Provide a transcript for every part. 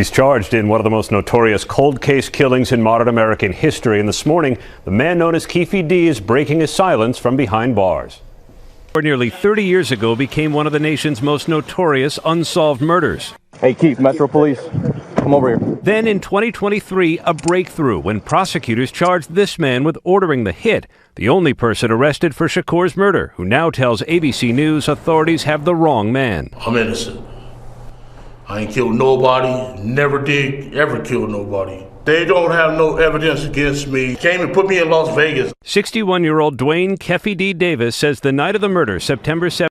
He's charged in one of the most notorious cold case killings in modern American history. And this morning, the man known as Keefe D is breaking his silence from behind bars. Nearly 30 years ago, became one of the nation's most notorious unsolved murders. Hey, Keefe, Metro Police, come over here. Then in 2023, a breakthrough when prosecutors charged this man with ordering the hit, the only person arrested for Shakur's murder, who now tells ABC News authorities have the wrong man. I'm innocent. I ain't killed nobody, never did ever kill nobody. They don't have no evidence against me. Came and put me in Las Vegas. 61-year-old Dwayne Keefe D. Davis says the night of the murder, September 7th,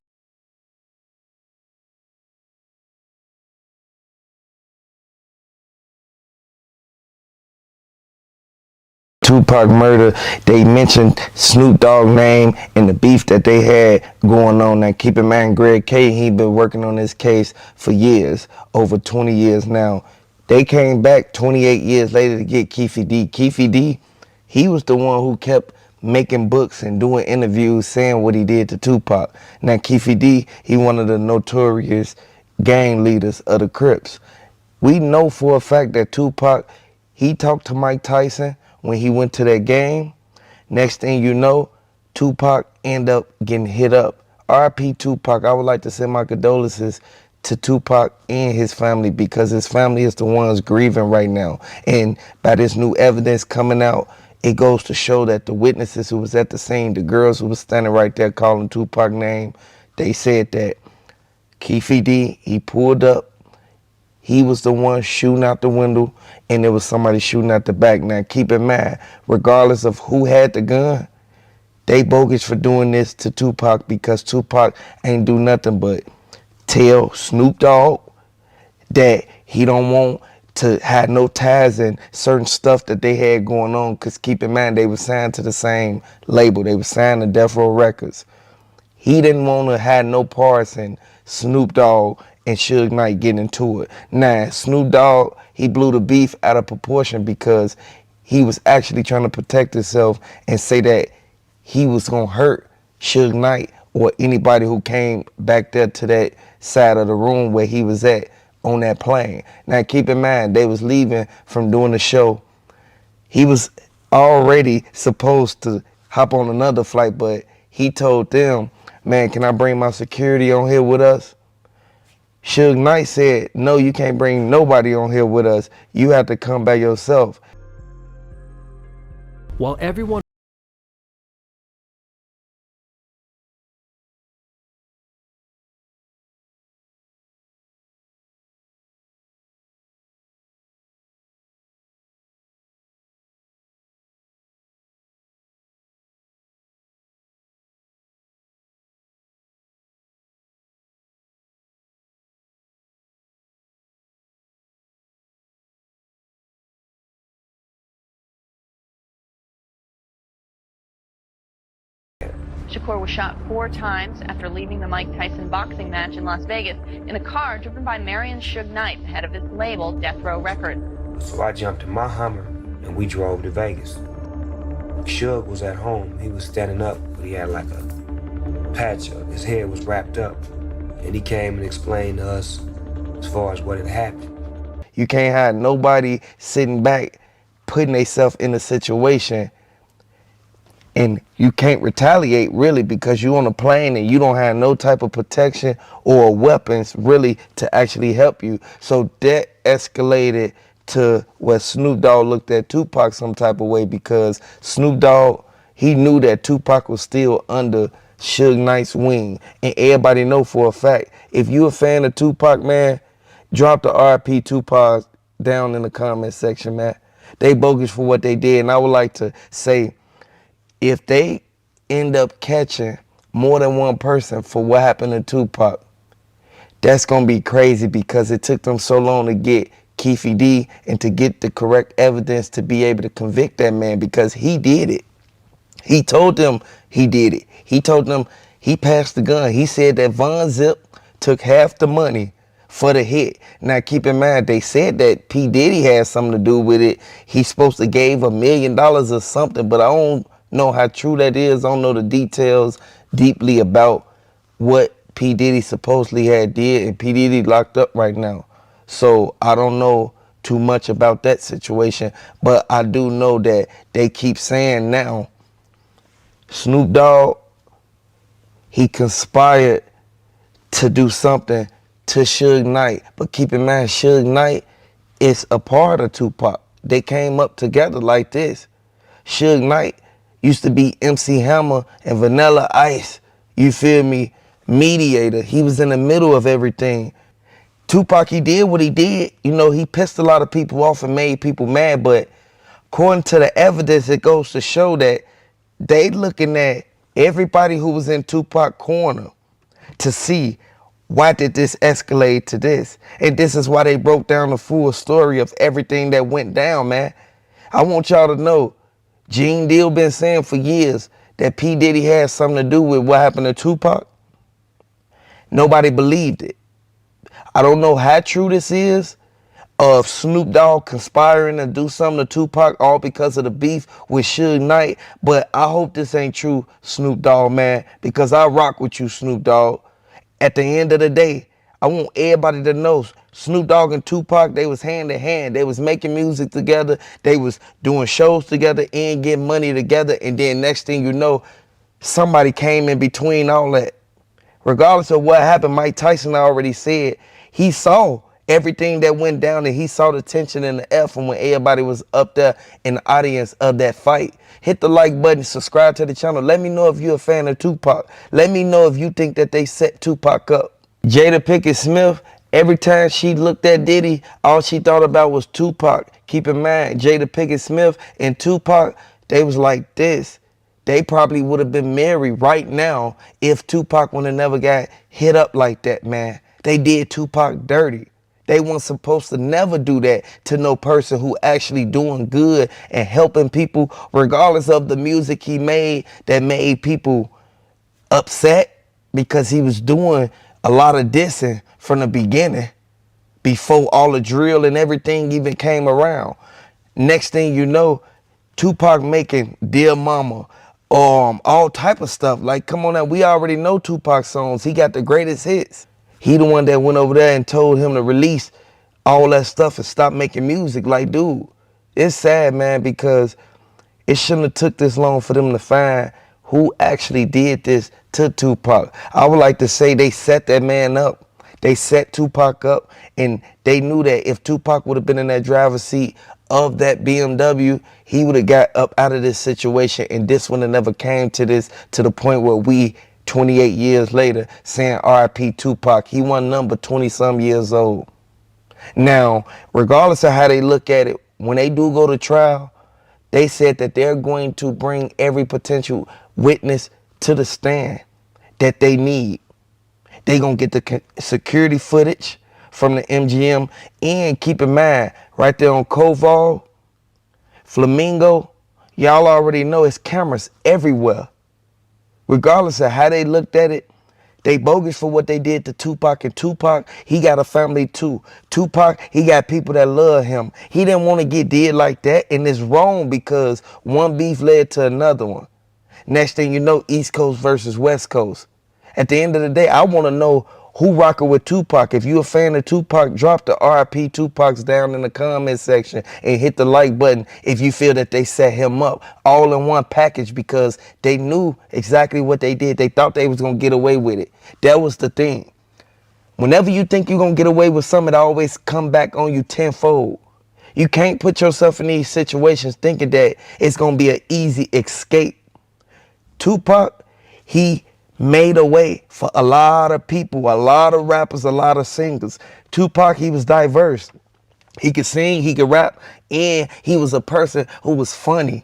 Tupac murder, they mentioned Snoop Dogg name and the beef that they had going on. Now keep in mind, Greg K, he been working on this case for years, over 20 years now. They came back 28 years later to get Keefe D. Keefe D, he was the one who kept making books and doing interviews saying what he did to Tupac. Now Keefe D, he one of the notorious gang leaders of the Crips. We know for a fact that Tupac, he talked to Mike Tyson when he went to that game. Next thing you know, Tupac ended up getting hit up. R.I.P. Tupac. I would like to send my condolences to Tupac and his family, because his family is the ones grieving right now. And by this new evidence coming out, it goes to show that the witnesses who was at the scene, the girls who was standing right there calling Tupac's name, they said that Keefe D, he pulled up, he was the one shooting out the window, and there was somebody shooting out the back. Now, keep in mind, regardless of who had the gun, they bogus for doing this to Tupac, because Tupac ain't do nothing but tell Snoop Dogg that he don't want to have no ties in certain stuff that they had going on, because keep in mind, they were signed to the same label. They were signed to Death Row Records. He didn't want to have no parts in Snoop Dogg and Suge Knight getting into it. Now, Snoop Dogg, he blew the beef out of proportion because he was actually trying to protect himself and say that he was going to hurt Suge Knight or anybody who came back there to that side of the room where he was at on that plane. Now, keep in mind, they was leaving from doing the show. He was already supposed to hop on another flight, but he told them, man, can I bring my security on here with us? Suge Knight said, no, you can't bring nobody on here with us. You have to come by yourself. while everyone Shakur was shot 4 times after leaving the Mike Tyson boxing match in Las Vegas in a car driven by Marion Suge Knight, head of his label, Death Row Records. So I jumped in my Hummer and we drove to Vegas. Suge was at home. He was standing up, but he had like a patch up. His hair was wrapped up. And he came and explained to us as far as what had happened. You can't have nobody sitting back putting themselves in a situation, and you can't retaliate really, because you're on a plane and you don't have no type of protection or weapons really to actually help you. So that escalated to where Snoop Dogg looked at Tupac some type of way, because Snoop Dogg, he knew that Tupac was still under Suge Knight's wing. And everybody know for a fact, if you a fan of Tupac, man, drop the RIP Tupac down in the comment section, man. They bogus for what they did. And I would like to say, if they end up catching more than one person for what happened to Tupac, that's going to be crazy, because it took them so long to get Keefe D and to get the correct evidence to be able to convict that man, because he did it. He told them he did it. He told them he passed the gun. He said that Von Zip took half the money for the hit. Now, keep in mind, they said that P. Diddy had something to do with it. He's supposed to gave $1 million or something, but I don't know how true that is. I don't know the details deeply about what P. Diddy supposedly had did, and P. Diddy locked up right now. So I don't know too much about that situation, but I do know that they keep saying now Snoop Dogg, he conspired to do something to Suge Knight. But keep in mind, Suge Knight is a part of Tupac. They came up together like this. Suge Knight used to be MC Hammer and Vanilla Ice, you feel me, mediator. He was in the middle of everything. Tupac, he did what he did. You know, he pissed a lot of people off and made people mad, but according to the evidence, it goes to show that they looking at everybody who was in Tupac corner to see why did this escalate to this. And this is why they broke down the full story of everything that went down, man. I want y'all to know, Gene Deal been saying for years that P. Diddy had something to do with what happened to Tupac. Nobody believed it. I don't know how true this is, of Snoop Dogg conspiring to do something to Tupac all because of the beef with Suge Knight, but I hope this ain't true, Snoop Dogg, man, because I rock with you, Snoop Dogg. At the end of the day, I want everybody to know Snoop Dogg and Tupac, they was hand in hand. They was making music together. They was doing shows together and getting money together. And then next thing you know, somebody came in between all that. Regardless of what happened, Mike Tyson already said he saw everything that went down and he saw the tension and the F from when everybody was up there in the audience of that fight. Hit the like button, subscribe to the channel. Let me know if you're a fan of Tupac. Let me know if you think that they set Tupac up. Jada Pinkett Smith, every time she looked at Diddy, all she thought about was Tupac. Keep in mind, Jada Pinkett Smith and Tupac, they was like this. They probably would have been married right now if Tupac would have never got hit up like that, man. They did Tupac dirty. They weren't supposed to never do that to no person who actually doing good and helping people, regardless of the music he made that made people upset, because he was doing a lot of dissing from the beginning before all the drill and everything even came around. Next thing you know, Tupac making Dear Mama, all type of stuff. Like, come on now, we already know Tupac songs. He got the greatest hits. He the one that went over there and told him to release all that stuff and stop making music. Like, dude, it's sad, man, because it shouldn't have took this long for them to find who actually did this to Tupac. I would like to say they set that man up. They set Tupac up, and they knew that if Tupac would have been in that driver's seat of that BMW, he would have got up out of this situation, and this would have never came to this, to the point where we 28 years later saying R.I.P. Tupac. He wasn't number 20-some years old. Now, regardless of how they look at it, when they do go to trial, they said that they're going to bring every potential witness to the stand that they need. They gonna get the security footage from the MGM, and keep in mind, right there on Koval, Flamingo, y'all already know it's cameras everywhere. Regardless of how they looked at it, they bogus for what they did to Tupac, and Tupac, he got a family too. Tupac, he got people that love him. He didn't want to get did like that, and it's wrong because one beef led to another one. Next thing you know, East Coast versus West Coast. At the end of the day, I want to know who rocking with Tupac. If you a fan of Tupac, drop the R.I.P. Tupacs down in the comment section and hit the like button if you feel that they set him up all in one package, because they knew exactly what they did. They thought they was going to get away with it. That was the thing. Whenever you think you're going to get away with something, it always come back on you tenfold. You can't put yourself in these situations thinking that it's going to be an easy escape. Tupac, he made a way for a lot of people, a lot of rappers, a lot of singers. Tupac, he was diverse. He could sing, he could rap, and he was a person who was funny.